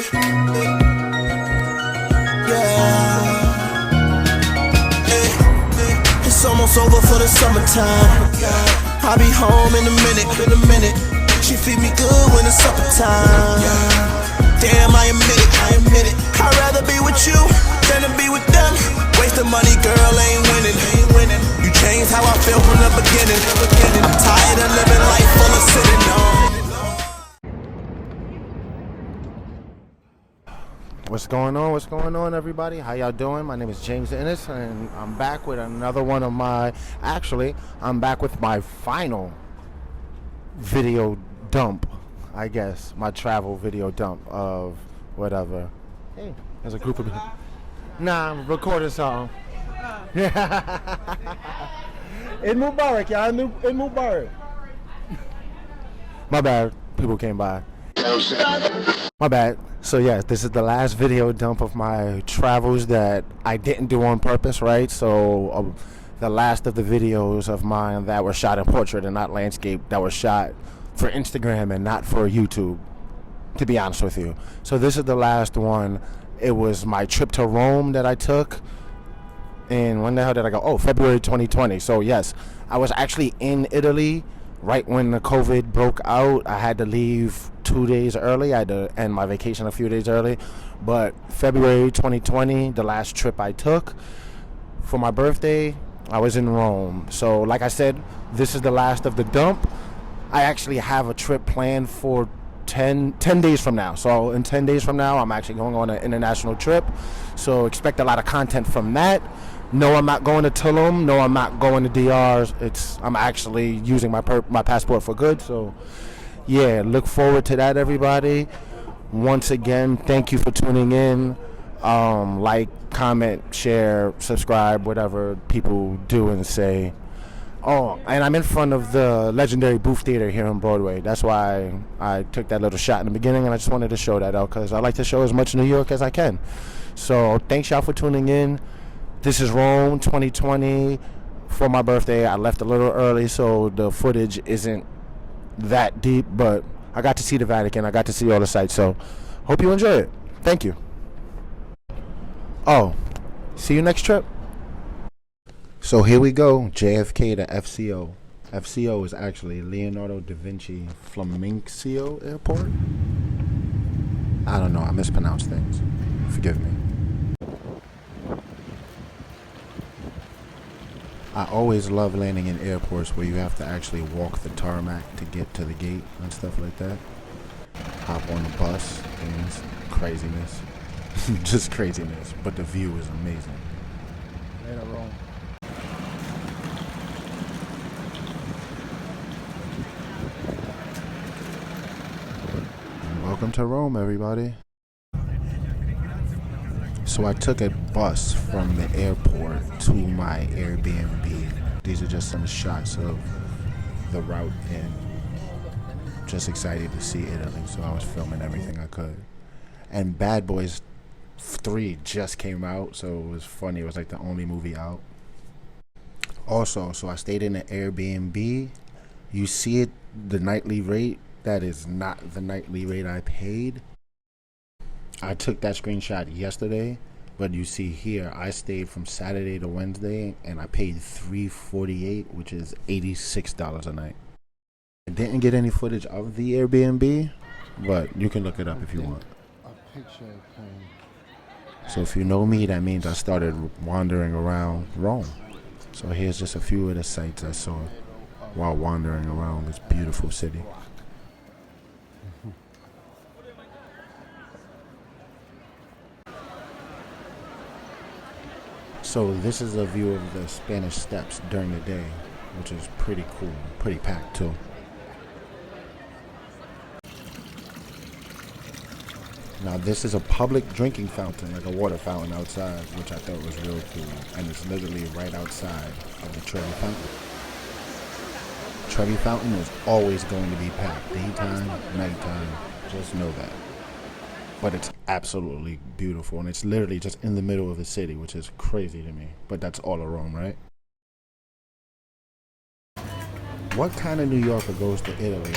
It's almost over for the summertime. I'll be home in a minute. She feed me good when it's supper time. Damn, I admit it. I'd rather be with you than to be with them. Wasting money, girl, ain't winning. You changed how I feel from the beginning. I'm tired of living life full of sitting on. What's going on, everybody? How y'all doing? My name is James Inniss, and I'm back with another one of my... Actually, I'm back with my final video dump, I guess. My travel video dump of whatever. Hey, there's a group of people. Nah, I'm recording something. Eid Mubarak, y'all. Eid Mubarak. My bad. People came by. My bad. So yeah, this is the last video dump of my travels that I didn't do on purpose, right? So the last of the videos of mine that were shot in portrait and not landscape, that were shot for Instagram and not for YouTube, to be honest with you. So this is the last one. It was my trip to Rome that I took. And when the hell did I go? Oh, February 2020. So yes, I was actually in Italy right when the COVID broke out. I had to leave 2 days early. I had to end my vacation a few days early. But February 2020, the last trip I took for my birthday, I was in Rome. So like I said, this is the last of the dump. I actually have a trip planned for 10 days from now. So in 10 days from now, I'm actually going on an international trip. So expect a lot of content from that. No, I'm not going to Tulum. No, I'm not going to DR. I'm actually using my passport for good. So, yeah, look forward to that, everybody. Once again, thank you for tuning in. Like, comment, share, subscribe, whatever people do and say. Oh, and I'm in front of the legendary Booth Theater here on Broadway. That's why I took that little shot in the beginning, and I just wanted to show that out because I like to show as much New York as I can. So, thanks y'all for tuning in. This is Rome 2020 for my birthday. I left a little early, so the footage isn't that deep, but I got to see the Vatican. I got to see all the sites, so hope you enjoy it. Thank you. Oh, see you next trip. So here we go, JFK to FCO. FCO is actually Leonardo da Vinci Flamincio Airport. I don't know, I mispronounce things. Forgive me. I always love landing in airports where you have to actually walk the tarmac to get to the gate and stuff like that. Hop on the bus and it's craziness. Just craziness. But the view is amazing. Later, Rome. And welcome to Rome, everybody. So I took a bus from the airport to my Airbnb. These are just some shots of the route and just excited to see Italy. So I was filming everything I could. And Bad Boys 3 just came out, so it was funny. It was like the only movie out. Also, so I stayed in an Airbnb. You see it, the nightly rate. That is not the nightly rate I paid. I took that screenshot yesterday, but you see here, I stayed from Saturday to Wednesday, and I paid $348, which is $86 a night. I didn't get any footage of the Airbnb, but you can look it up if you want. So if you know me, that means I started wandering around Rome. So here's just a few of the sights I saw while wandering around this beautiful city. So this is a view of the Spanish Steps during the day, which is pretty cool, pretty packed too. Now this is a public drinking fountain, like a water fountain outside, which I thought was real cool. And it's literally right outside of the Trevi fountain. Trevi fountain is always going to be packed, daytime, nighttime, just know that. But it's absolutely beautiful, and it's literally just in the middle of the city, which is crazy to me. But that's all of Rome, right? What kind of New Yorker goes to Italy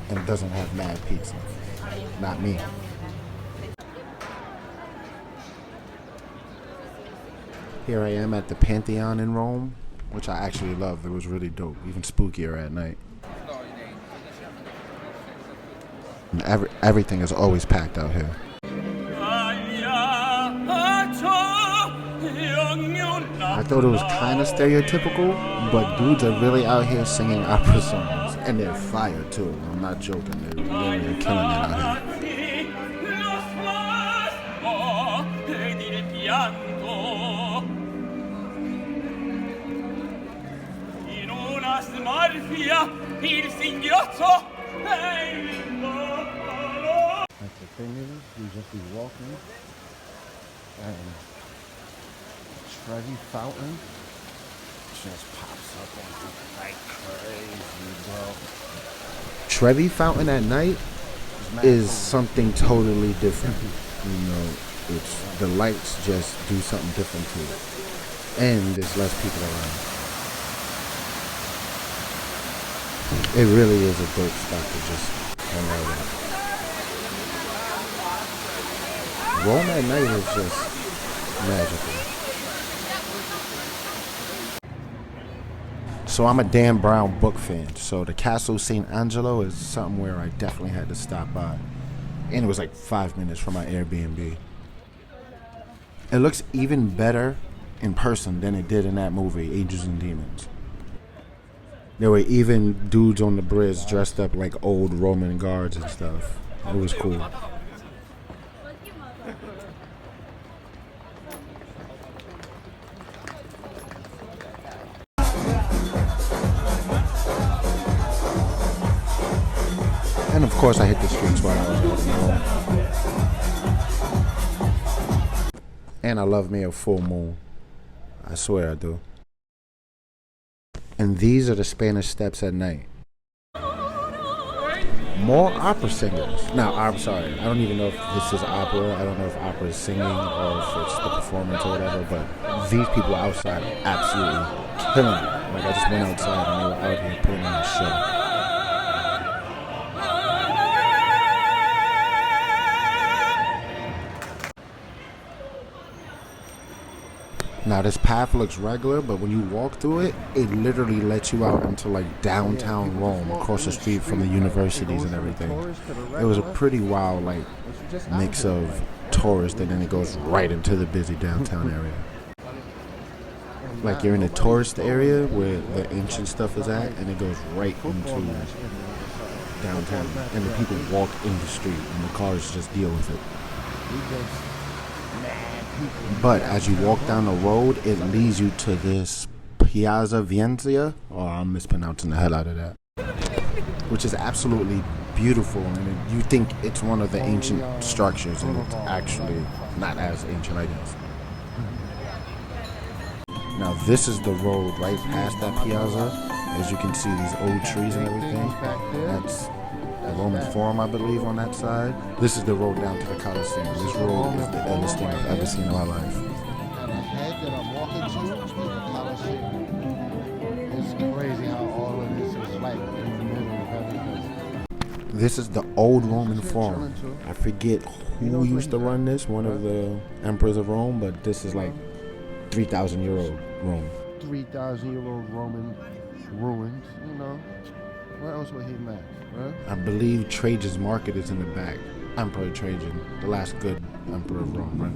and doesn't have mad pizza? Not me. Here I am at the Pantheon in Rome, which I actually loved. It was really dope, even spookier at night. And everything is always packed out here. I thought it was kind of stereotypical, but dudes are really out here singing opera songs, and they're fire too. I'm not joking. They're really killing it out here. That's the thing is, you just be walking, and Trevi Fountain just pops up on you like crazy, bro. Trevi Fountain at night is something totally different. You know, it's the lights just do something different to it, and there's less people around. It really is a dope spot to just hang out at. Rome at night is just magical. So I'm a Dan Brown book fan, so the Castle St Angelo is something where I definitely had to stop by. And it was like 5 minutes from my Airbnb. It looks even better in person than it did in that movie, Angels and Demons. There were even dudes on the bridge dressed up like old Roman guards and stuff. It was cool. And of course I hit the streets while I was walking home. And I love me a full moon. I swear I do. And these are the Spanish Steps at night. More opera singers. Now, I'm sorry, I don't even know if this is opera. I don't know if opera is singing or if it's the performance or whatever, but these people outside are absolutely killing it. Like, I just went outside and they were out here putting on a show. Now this path looks regular, but when you walk through it, it literally lets you out into like downtown Rome, across the street from the universities and everything. It was a pretty wild like mix of tourists, and then it goes right into the busy downtown area. Like you're in a tourist area where the ancient stuff is at, and it goes right into downtown, and the people walk in the street, and the cars just deal with it. But as you walk down the road, it leads you to this Piazza Vienzia. Oh, I'm mispronouncing the hell out of that. Which is absolutely beautiful, and you think it's one of the ancient structures, and it's actually not as ancient, I guess. Now this is the road right past that piazza. As you can see, these old trees and everything. That's a Roman Forum, I believe, on that side. This is the road down to the Coliseum. This road is the illest thing I've ever seen in my life. And ahead that I'm walking to is the Coliseum. It's crazy how all of this is like in the middle of everything. This is the old Roman Forum. I forget who used to run this, one of the emperors of Rome, but this is like 3,000-year-old Rome. 3,000-year-old Roman ruins, you know. Where else would he match, right? I believe Trajan's market is in the back. Emperor Trajan, the last good emperor of Rome, right?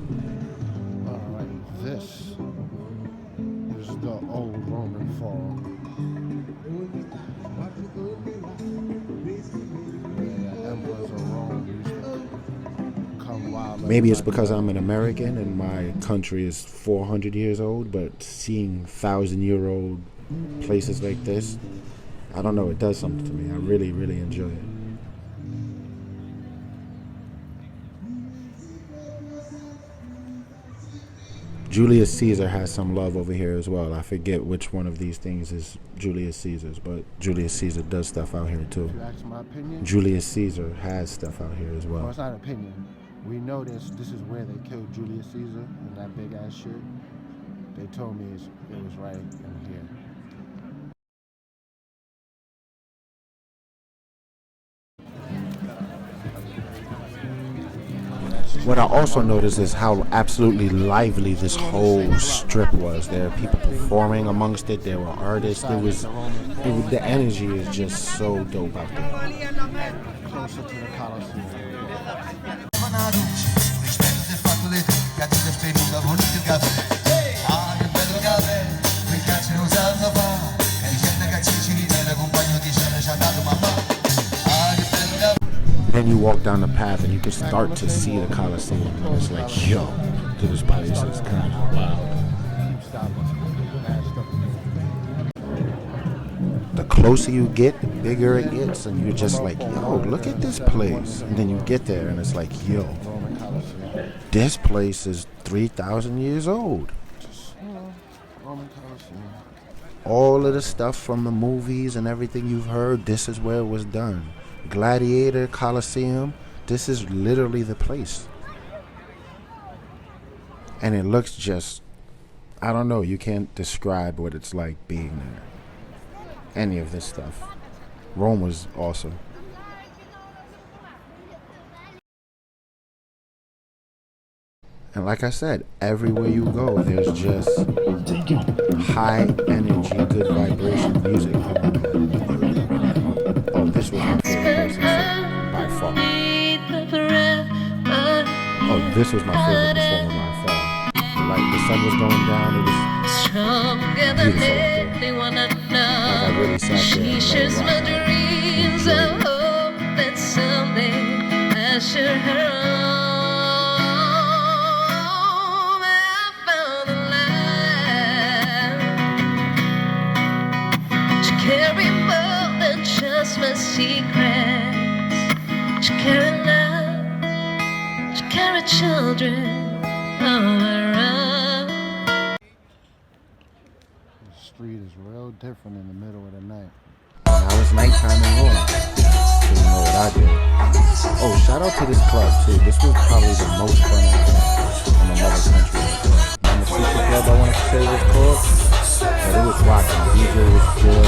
Alright, this is the old Roman Forum. Where the emperors of Rome used to come wild. Maybe it's because I'm an American and my country is 400 years old, but seeing 1,000-year-old places like this, I don't know, it does something to me. I really, really enjoy it. Julius Caesar has some love over here as well. I forget which one of these things is Julius Caesar's, but Julius Caesar does stuff out here too. If you ask my opinion, Julius Caesar has stuff out here as well, well. it's not an opinion. We know this is where they killed Julius Caesar and that big ass shit. They told me it was right in here. That's What I also noticed is how absolutely lively this whole strip was. There are people performing amongst it. There were artists. The energy is just so dope out there. Closer to the Coliseum. Then you walk down the path and you can start to see the Coliseum. And it's like, yo, this place is kind of wild. The closer you get, the bigger it gets, and you're just like, yo, look at this place. And then you get there and it's like, yo, this place is 3,000 years old. All of the stuff from the movies and everything you've heard, this is where it was done. Gladiator, Coliseum, this is literally the place. And it looks just, I don't know, you can't describe what it's like being there. Any of this stuff. Rome was awesome. And like I said, everywhere you go, there's just high energy, good vibration music. Oh, this was my favorite person by far. Oh, this was my favorite performer by far. Like the sun was going down, it was beautiful out there. Like I really sat there and let it rock Carry more than just my secrets. She carry love. She carry children all around. The street is real different in the middle of the night. Now it's nighttime in Rome. So you know what I did. Oh, shout out to this club too. This was probably the most fun I've had in another country. And the secret club I want to say was called. But it was rocking. The DJ was good.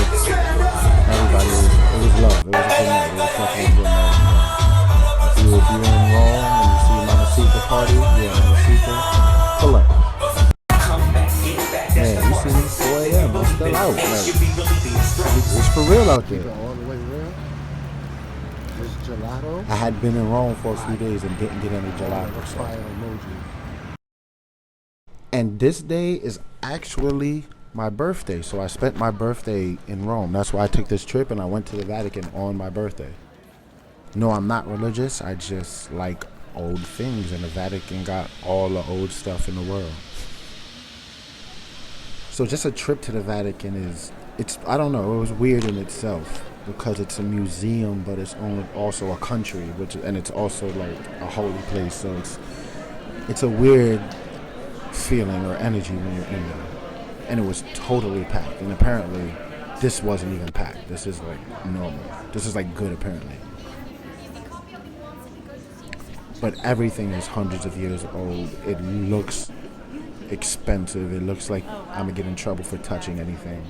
Everybody was, it was love. It was a good night. It was definitely a good night. If you were in Rome and you see Mamacita party, yeah, Mamacita, pull up. Man, you see me 4 a.m. I'm still out. Like, it's for real out there. All the way real. This gelato. I had been in Rome for a few days and didn't get any gelato. So. Fire emoji. And this day is actually my birthday, so I spent my birthday in Rome. That's why I took this trip and I went to the Vatican on my birthday. No, I'm not religious. I just like old things, and the Vatican got all the old stuff in the world. So just a trip to the Vatican it's I don't know, it was weird in itself because it's a museum, but it's also a country, and it's also like a holy place. So it's a weird feeling or energy when you're in there. And it was totally packed. And apparently, this wasn't even packed. This is like normal. This is like good, apparently. But everything is hundreds of years old. It looks expensive. It looks like I'm gonna get in trouble for touching anything.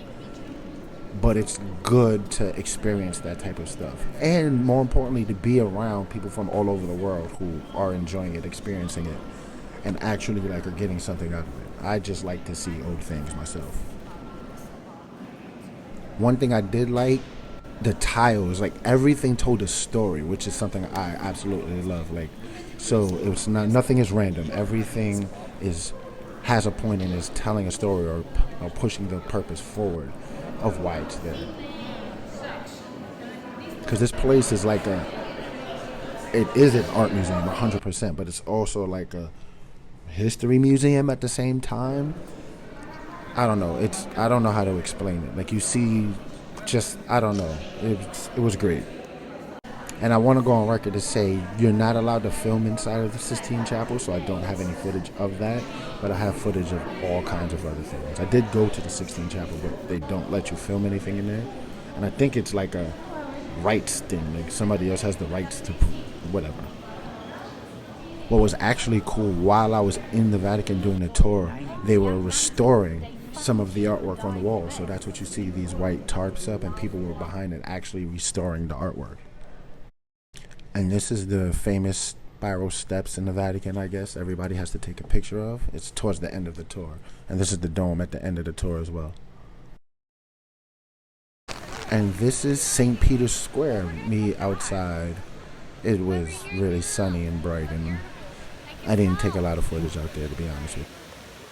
But it's good to experience that type of stuff. And more importantly, to be around people from all over the world who are enjoying it, experiencing it, and actually like are getting something out of it. I just like to see old things myself. One thing I did like, the tiles, like everything told a story, which is something I absolutely love. Like, so it's nothing is random. Everything has a point and is telling a story or pushing the purpose forward of why it's there. Because this place is like it is an art museum 100%, but it's also like a history museum at the same time. I don't know. I don't know how to explain it. Like you see, I don't know. It was great. And I want to go on record to say you're not allowed to film inside of the Sistine Chapel, so I don't have any footage of that, but I have footage of all kinds of other things. I did go to the Sistine Chapel, but they don't let you film anything in there. And I think it's like a rights thing. Like somebody else has the rights to whatever. What was actually cool, while I was in the Vatican doing the tour, they were restoring some of the artwork on the wall. So that's what you see, these white tarps up, and people were behind it actually restoring the artwork. And this is the famous spiral steps in the Vatican, I guess everybody has to take a picture of. It's towards the end of the tour. And this is the dome at the end of the tour as well. And this is St. Peter's Square, me outside. It was really sunny and bright, and I didn't take a lot of footage out there, to be honest with you.